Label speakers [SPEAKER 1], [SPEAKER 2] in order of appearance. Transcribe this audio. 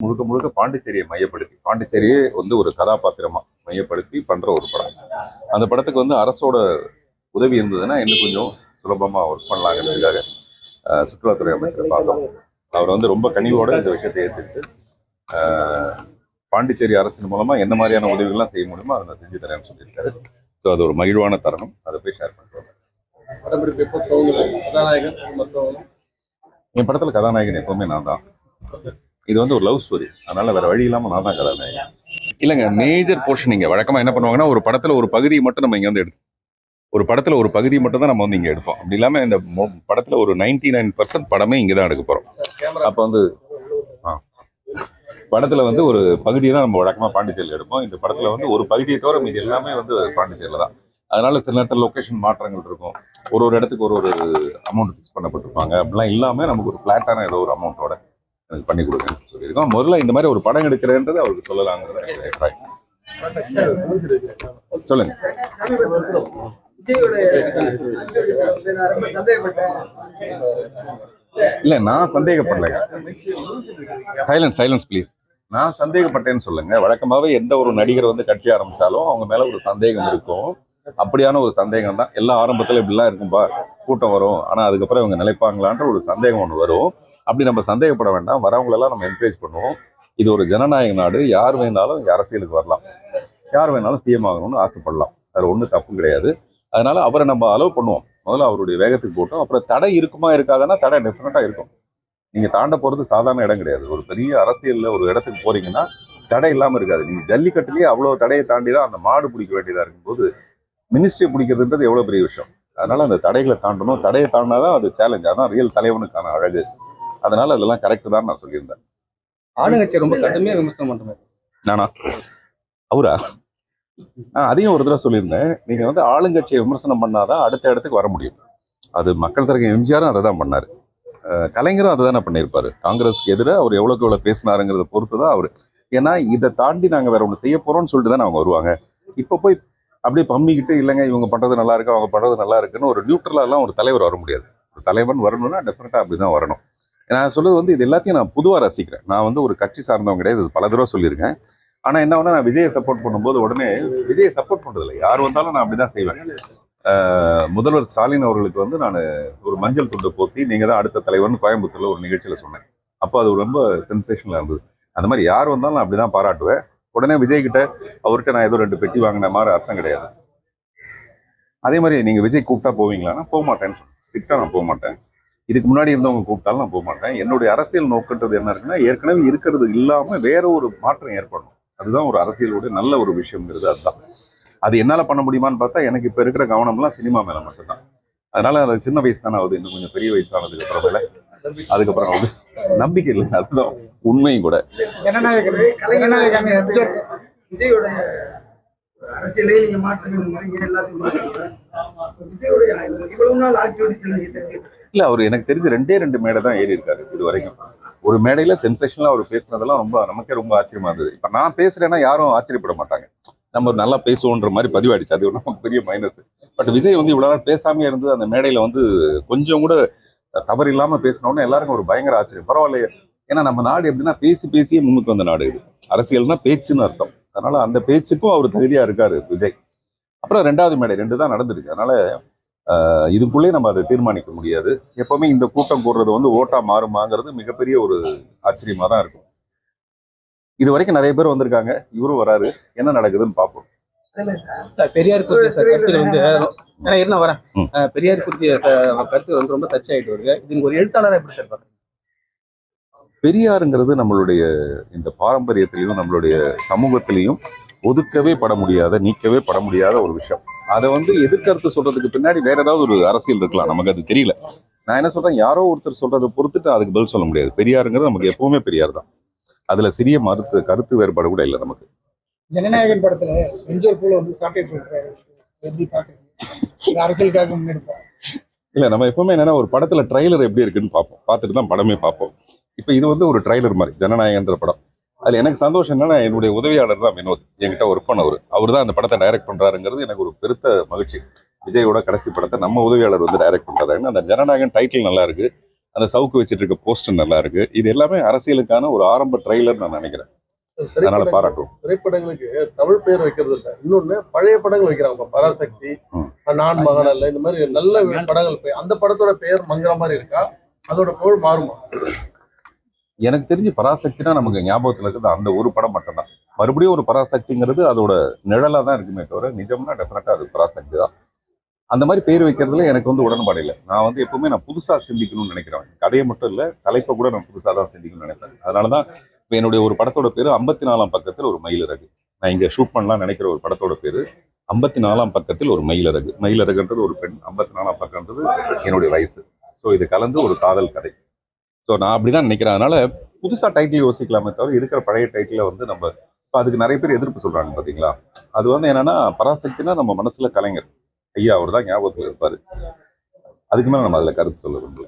[SPEAKER 1] முழுக்க முழுக்க பாண்டிச்சேரியை மையப்படுத்தி, பாண்டிச்சேரியே வந்து ஒரு கதாபாத்திரமா மையப்படுத்தி பண்ற ஒரு படம். அந்த படத்துக்கு வந்து அரசோட உதவி இருந்ததுன்னா இன்னும் கொஞ்சம் சுலபமா ஒர்க் பண்ணலாங்கிறதுக்காக சுற்றுலாத்துறை அமைச்சரை பார்த்தோம். அவர் வந்து ரொம்ப கனிவோட இந்த விஷயத்தை ஏற்றுச்சு. பாண்டிச்சேரி அரசின் மூலமா என்ன மாதிரியான உதவிகள்லாம் செய்ய முடியுமோ அதை நான் செஞ்சு தரேன்னு சொல்லியிருக்காரு. ஸோ அது ஒரு மகிழ்வான தருணம். அதை போய் ஷேர் பண்ணுறோம். என் படத்துல கதாநாயகன் எப்பவுமே நான் தான். இது வந்து ஒரு லவ் ஸ்டோரி, அதனால வேற வழி இல்லாம நான் தான் கதாநாயகன். இல்லைங்க, மேஜர் போர்ஷன் இங்க வழக்கமா என்ன பண்ணுவாங்கன்னா ஒரு படத்துல ஒரு பகுதியை மட்டும் நம்ம இங்க வந்து எடுத்து ஒரு படத்துல ஒரு பகுதி மட்டும் தான் நம்ம வந்து இங்க எடுப்போம். அப்படி இல்லாம இந்த படத்துல ஒரு 99% படமே இங்கதான் எடுக்க போறோம். அப்ப வந்து படத்துல வந்து ஒரு பகுதியை தான் நம்ம வழக்கமா பாண்டிச்சேரியில் எடுப்போம். இந்த படத்துல வந்து ஒரு பகுதியை தவிர மீது எல்லாமே வந்து பாண்டிச்சேரியில தான். அதனால சில நேரத்தில் லொக்கேஷன் மாற்றங்கள் இருக்கும். ஒரு ஒரு இடத்துக்கு ஒரு ஒரு அமௌண்ட் ஃபிக்ஸ் பண்ணப்பட்டிருப்பாங்க. அப்படிலாம் இல்லாம நமக்கு ஒரு ஃபிளாட்டான ஏதோ ஒரு அமௌண்ட்டோட எனக்கு பண்ணி கொடுங்கன்னு சொல்லியிருக்கோம். முதல்ல இந்த மாதிரி ஒரு படம் எடுக்கிறேன்றது அவருக்கு சொல்லலாங்கிறது. சொல்லுங்க. இல்ல, நான் சந்தேகப்படலைங்க. Silence please. நான் சந்தேகப்பட்டேன்னு சொல்லுங்க. வழக்கமாவே எந்த ஒரு நடிகர் வந்து கட்சி ஆரம்பிச்சாலும் அவங்க மேல ஒரு சந்தேகம் இருக்கும். அப்படியான ஒரு சந்தேகம் தான். எல்லா ஆரம்பத்துல இப்படிலாம் இருக்கும்பா, கூட்டம் வரும், ஆனா அதுக்கப்புறம் இவங்க நிலைப்பாங்களான்ற ஒரு சந்தேகம் ஒன்று வரும். அப்படி நம்ம சந்தேகப்பட வேண்டாம். வரவங்களெல்லாம் நம்ம என்கரேஜ் பண்ணுவோம். இது ஒரு ஜனநாயக நாடு. யார் வேணாலும் இங்க அரசியலுக்கு வரலாம், யார் வேணாலும் சிஎம் ஆகணும்னு ஆசைப்படலாம். அது ஒன்றும் தப்பும் கிடையாது. அதனால அவரை நம்ம அலோவ் பண்ணுவோம். முதல்ல அவருடைய வேகத்துக்கு போட்டோம். அப்புறம் தடை இருக்குமா இருக்காதுன்னா தடை டெஃபினட்டா இருக்கும். நீங்க தாண்ட போறது சாதாரண இடம் கிடையாது. ஒரு பெரிய அரசியல்ல ஒரு இடத்துக்கு போறீங்கன்னா தடை இல்லாம இருக்காது. நீங்க ஜல்லிக்கட்டுலயே அவ்வளவு தடையை தாண்டி தான் அந்த மாடு பிடிக்க வேண்டியதா இருக்கும்போது மினிஸ்ட்ரி பிடிக்கிறதுன்றது எவ்வளவு பெரிய விஷயம். அதனால அந்த தடைகளை தாண்டணும். தடையை தாண்டினாதான் அது சேலஞ்ச். அதான் ரியல் தலைவனுக்கான அழகு. அதனால அதெல்லாம் கரெக்ட் தான் நான் சொல்லியிருந்தேன்.
[SPEAKER 2] ஆளுங்கட்சி ரொம்ப கடுமையா விமர்சனம் பண்றேன்.
[SPEAKER 1] நானா? அவரா? அதையும் ஒரு தடவை சொல்லியிருந்தேன். நீங்க வந்து ஆளுங்கட்சியை விமர்சனம் பண்ணாதான் அடுத்த இடத்துக்கு வர முடியும். அது மக்கள் தரங்க. எம்ஜிஆரும் அதை தான் பண்ணாரு. கலைஞரும் அதை தானே பண்ணியிருப்பாரு. காங்கிரஸ்க்கு எதிராக அவர் எவ்வளோக்கு எவ்வளோ பேசினாருங்கிறத பொறுத்து தான் அவர். ஏன்னா இதை தாண்டி நாங்கள் வேற ஒன்று செய்ய போறோம்னு சொல்லிட்டு தானே அவங்க வருவாங்க. இப்போ போய் அப்படியே பம்மிக்கிட்டு இல்லைங்க இவங்க பண்றது நல்லா இருக்கு, அவங்க பண்றது நல்லா இருக்குன்னு ஒரு நியூட்ரலாலாம் ஒரு தலைவர் வர முடியாது. ஒரு தலைவன் வரணும்னா டெஃபினட்டா அப்படிதான் வரணும். நான் சொல்றது வந்து இது எல்லாத்தையும் நான் பொதுவாக ரசிக்கிறேன். நான் வந்து ஒரு கட்சி சார்ந்தவங்க கிடையாது. இது பல தடவை சொல்லியிருக்கேன். ஆனா என்ன ஒண்ணு, நான் விஜயை சப்போர்ட் பண்ணும்போது உடனே விஜயை சப்போர்ட் பண்றது இல்லை. யார் வந்தாலும் நான் அப்படிதான் செய்வேன். முதல்வர் ஸ்டாலின் அவர்களுக்கு வந்து நான் ஒரு மஞ்சள் துண்டு போத்தி நீங்க தான் அடுத்த தலைவர்னு கோயம்புத்தூர்ல ஒரு நிகழ்ச்சியில சொன்னேன். அப்போ அது ரொம்ப சென்சேஷனலா இருந்தது. அந்த மாதிரி யார் வந்தாலும் நான் அப்படிதான் பாராட்டுவேன். உடனே விஜய் கிட்ட அவர்கிட்ட நான் ஏதோ 2 பெட்டி வாங்கின மாதிரி அர்த்தம் கிடையாது. அதே மாதிரி நீங்க விஜய் கூப்பிட்டா போவீங்களான்னா போக மாட்டேன். ஸ்ட்ரிக்டா நான் போக மாட்டேன். இதுக்கு முன்னாடி இருந்தவங்க கூப்பிட்டாலும் நான் போக மாட்டேன். என்னுடைய அரசியல் நோக்கன்றது என்ன இருக்குன்னா, ஏற்கனவே இருக்கிறது இல்லாம வேற ஒரு மாற்றம் ஏற்படணும். அதுதான் ஒரு அரசியலோட நல்ல ஒரு விஷயம்ங்கிறது. அதுதான். அது என்னால பண்ண முடியுமான்னு பார்த்தா எனக்கு இப்ப இருக்கிற கவனம்லாம் சினிமா மேல மட்டும்தான். அதனால அது சின்ன வயசு தானே ஆகுது. இன்னும் கொஞ்சம் பெரிய வயசானதுக்கு அப்புறமேல அதுக்கப்புறம் வந்து நம்பிக்கை இல்லை. அதுதான் உண்மையும் கூட. இல்ல, அவர் எனக்கு தெரிஞ்சு 2 மேடை தான் ஏறி இருக்காரு இது வரைக்கும். ஒரு மேடையில சென்சேஷனலா அவர் பேசுனதெல்லாம் ரொம்ப நமக்கே ரொம்ப ஆச்சரியமா இருந்தது. இப்ப நான் பேசுறேன்னா யாரும் ஆச்சரியப்பட மாட்டாங்க. நம்ம நல்லா பேசுவோன்ற மாதிரி பதிவாயிடுச்சு. அது நமக்கு பெரிய மைனஸ். பட் விஜய் வந்து இவ்வளவு நாள் பேசாமே இருந்து அந்த மேடையில வந்து கொஞ்சம் கூட தவறு இல்லாம பேசினோன்னு எல்லாருக்கும் ஒரு பயங்கர ஆச்சரியம். பரவாயில்லையே. ஏன்னா நம்ம நாடு எப்படின்னா பேசி பேசியே முன்னுக்கு வந்த நாடு இது. அரசியல்னா பேச்சுன்னு அர்த்தம். அதனால அந்த பேச்சுக்கும் அவர் தகுதியா இருக்காரு விஜய். அப்புறம் 2வது மேடை 2 தான் நடந்திருக்கு. அதனால இதுக்குள்ளே நம்ம அதை தீர்மானிக்க முடியாது. எப்பவுமே இந்த கூட்டம் கூடுறது வந்து ஓட்டா மாறுமாங்கிறது மிகப்பெரிய ஒரு ஆச்சரியமா தான் இருக்கும். இது வரைக்கும் நிறைய பேர் வந்திருக்காங்க. இவரும் வராரு. என்ன நடக்குதுன்னு பார்ப்போம்.
[SPEAKER 2] பெரியார் குறித்த கருத்து வந்து என்ன வரேன். பெரியார் குறித்த கருத்து வந்து ரொம்ப சர்ச்சை ஆயிட்டு வருது. இது ஒரு எழுத்தாளராக எப்படி சார் பாக்குறீங்க?
[SPEAKER 1] பெரியாருங்கிறது நம்மளுடைய இந்த பாரம்பரியத்திலையும் நம்மளுடைய சமூகத்திலையும் ஒதுக்கவே பட முடியாத, நீக்கவே பட முடியாத ஒரு விஷயம். அதை வந்து எதிர்கருத்து சொல்றதுக்கு பின்னாடி வேற ஏதாவது ஒரு அரசியல் இருக்கலாம். நமக்கு அது தெரியல. நான் என்ன சொல்றேன், யாரோ ஒருத்தர் சொல்றதை பொறுத்துட்டு அதுக்கு பதில் சொல்ல முடியாது. பெரியாருங்கிறது நமக்கு எப்பவுமே பெரியார் தான். அதுல சிறிய கருத்து வேறுபாடு கூட இல்லை நமக்கு.
[SPEAKER 3] ஜனநாயகன் படத்துல எம்ஜிஆர் போல வந்து சாப்பிட்டு அரசியலுக்காக முன்னெடுப்போம்.
[SPEAKER 1] இல்ல, நம்ம எப்பவுமே என்னன்னா ஒரு படத்துல ட்ரைலர் எப்படி இருக்குன்னு பார்ப்போம். பார்த்துட்டு தான் படமே பார்ப்போம். இப்ப இது வந்து ஒரு ட்ரைலர் மாதிரி ஜனநாயகன்ற படம். அதுல எனக்கு சந்தோஷம் என்னன்னா என்னுடைய உதவியாளர் தான் வினோத், என்கிட்ட ஒர்க் பண்ணவர். அவர் தான் அந்த படத்தை டைரக்ட் பண்றாருங்கிறது எனக்கு ஒரு பெருத்த மகிழ்ச்சி. விஜயோட கடைசி படத்தை நம்ம உதவியாளர் வந்து டைரக்ட் பண்றாரு. அந்த ஜனநாயகன் டைட்டில் நல்லா இருக்கு. அந்த சவுக்கு வச்சுட்டு இருக்க போஸ்டர் நல்லா இருக்கு. இது எல்லாமே அரசியலுக்கான ஒரு ஆரம்ப ட்ரெய்லர் நான் நினைக்கிறேன். அதனால பாராட்டும்.
[SPEAKER 4] திரைப்படங்களுக்கு தமிழ் பேர் வைக்கிறது இல்ல, இன்னொன்னு பழைய படங்கள் வைக்கிறாங்க. பராசக்தி, நான் மகன் அல்ல, இந்த மாதிரி நல்ல படங்கள் அந்த படத்தோட பெயர் மங்குற மாதிரி இருக்கா? அதோட புகழ் மாறுமா?
[SPEAKER 1] எனக்கு தெரிஞ்சு பராசக்தினா நமக்கு ஞாபகத்துல இருக்குது அந்த ஒரு படம் மட்டும்தான். மறுபடியும் ஒரு பராசக்திங்கிறது அதோட நிழலா தான் இருக்குமே தவிர நிஜம்னா டெஃபினட்டா அது பராசக்தி தான். அந்த மாதிரி பேர் வைக்கிறதுல எனக்கு வந்து உடன்பாடு இல்லை. நான் எப்பவுமே புதுசா சிந்திக்கணும்னு நினைக்கிறேன். கதையை மட்டும் இல்லை, தலைப்பை கூட நான் புதுசாக தான் சிந்திக்கணும்னு நினைப்பேன். அதனாலதான் இப்போ என்னுடைய ஒரு படத்தோட பேரு 54ஆம் பக்கத்தில் ஒரு மயிலிறகு. நான் இங்க ஷூட் பண்ணலாம் நினைக்கிற ஒரு படத்தோட பேரு 54ஆம் பக்கத்தில் ஒரு மயிலிறகு. மயிலிறகுன்றது ஒரு பெண், 54ஆம் பக்கம்ன்றது என்னுடைய வயசு. ஸோ இது கலந்து ஒரு காதல் கதை. ஸோ நான் அப்படிதான் நினைக்கிறேன். அதனால புதுசா டைட்டில் யோசிக்கலாமே தவிர இருக்கிற பழைய டைட்டில நம்ம இப்போ அதுக்கு நிறைய பேர் எதிர்ப்பு சொல்றாங்க பாத்தீங்களா. அது என்னன்னா பராசக்தினா நம்ம மனசுல கலைஞர் ஐயா அவர் தான் ஞாபகத்தில் இருப்பாரு. அதுக்கு மேல நம்ம அதுல கருத்து சொல்ல விரும்பல.